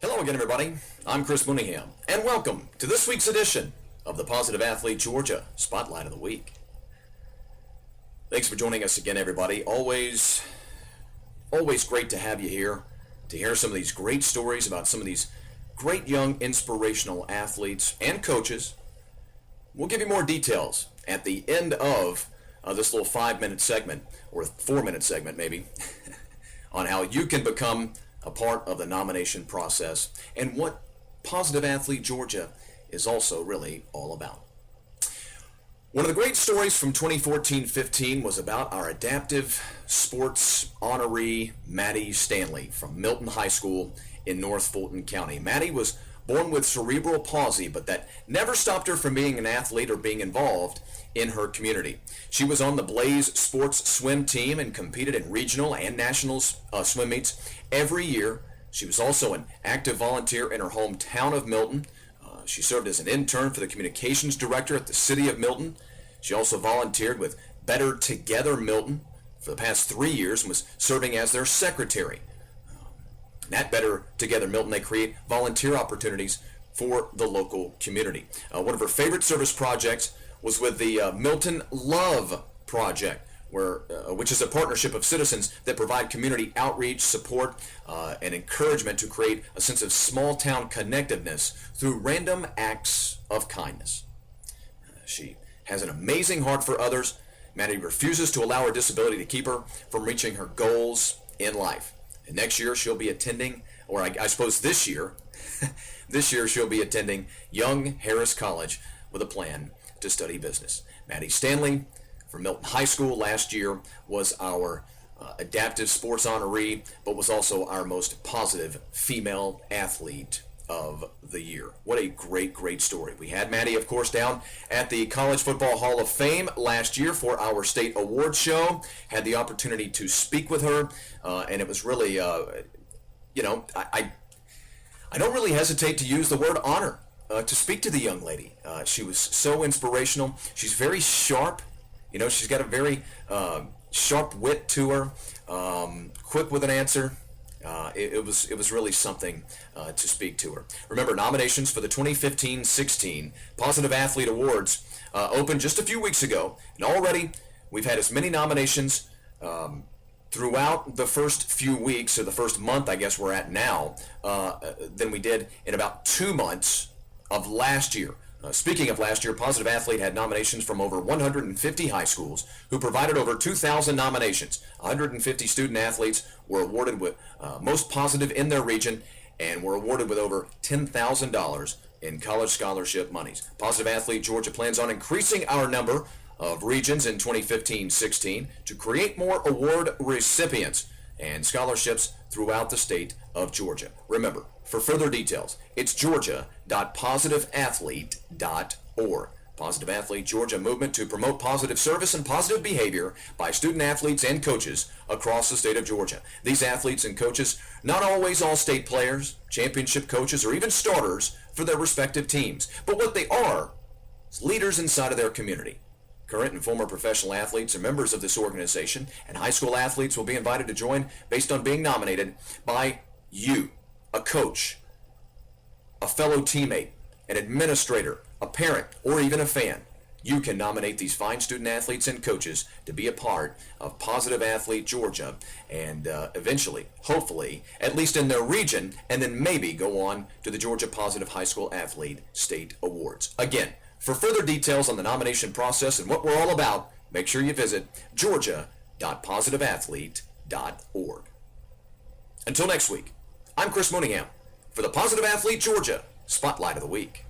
Hello again, everybody. I'm Chris Mooneyham, and welcome to this week's edition of the Positive Athlete Georgia Spotlight of the Week. Thanks for joining us again, everybody. Always great to have you here to hear some of these great stories about some of these great young inspirational athletes and coaches. We'll give you more details at the end of this little 5-minute segment, or 4-minute segment maybe, on how you can become a part of the nomination process and what Positive Athlete Georgia is also really all about. One of the great stories from 2014-15 was about our adaptive sports honoree, Maddie Stanley from Milton High School in North Fulton County. Maddie was born with cerebral palsy, but that never stopped her from being an athlete or being involved in her community. She was on the Blaze sports swim team and competed in regional and national swim meets every year. She was also an active volunteer in her hometown of Milton. She served as an intern for the communications director at the city of Milton. She also volunteered with Better Together Milton for the past 3 years and was serving as their secretary. At Better Together Milton, they create volunteer opportunities for the local community. One of her favorite service projects was with the Milton Love Project, which is a partnership of citizens that provide community outreach, support, and encouragement to create a sense of small-town connectiveness through random acts of kindness. She has an amazing heart for others. Maddie refuses to allow her disability to keep her from reaching her goals in life. And next year she'll be attending, or I suppose this year she'll be attending Young Harris College with a plan to study business. Maddie Stanley from Milton High School last year was our adaptive sports honoree, but was also our most positive female athlete of the year. What a great story. We had Maddie, of course, down at the College Football Hall of Fame last year for our state awards show. Had the opportunity to speak with her, and it was really, I don't really hesitate to use the word honor to speak to the young lady. She was so inspirational. She's very sharp. She's got a very sharp wit to her, quick with an answer. It was really something to speak to her. Remember, nominations for the 2015-16 Positive Athlete Awards opened just a few weeks ago, and already we've had as many nominations throughout the first few weeks, or the first month I guess we're at now, than we did in about 2 months of last year. Speaking of last year, Positive Athlete had nominations from over 150 high schools who provided over 2,000 nominations. 150 student athletes were awarded with most positive in their region and were awarded with over $10,000 in college scholarship monies. Positive Athlete Georgia plans on increasing our number of regions in 2015-16 to create more award recipients and scholarships throughout the state of Georgia. Remember, for further details, it's georgia.positiveathlete.org. Positive Athlete Georgia movement to promote positive service and positive behavior by student athletes and coaches across the state of Georgia. These athletes and coaches, not always all-state players, championship coaches, or even starters for their respective teams, but what they are is leaders inside of their community. Current and former professional athletes are members of this organization, and high school athletes will be invited to join based on being nominated by you, a coach, a fellow teammate, an administrator, a parent, or even a fan. You can nominate these fine student athletes and coaches to be a part of Positive Athlete Georgia and eventually, hopefully, at least in their region, and then maybe go on to the Georgia Positive High School Athlete State Awards. Again, for further details on the nomination process and what we're all about, make sure you visit georgia.positiveathlete.org. Until next week, I'm Chris Mooneyham for the Positive Athlete Georgia Spotlight of the Week.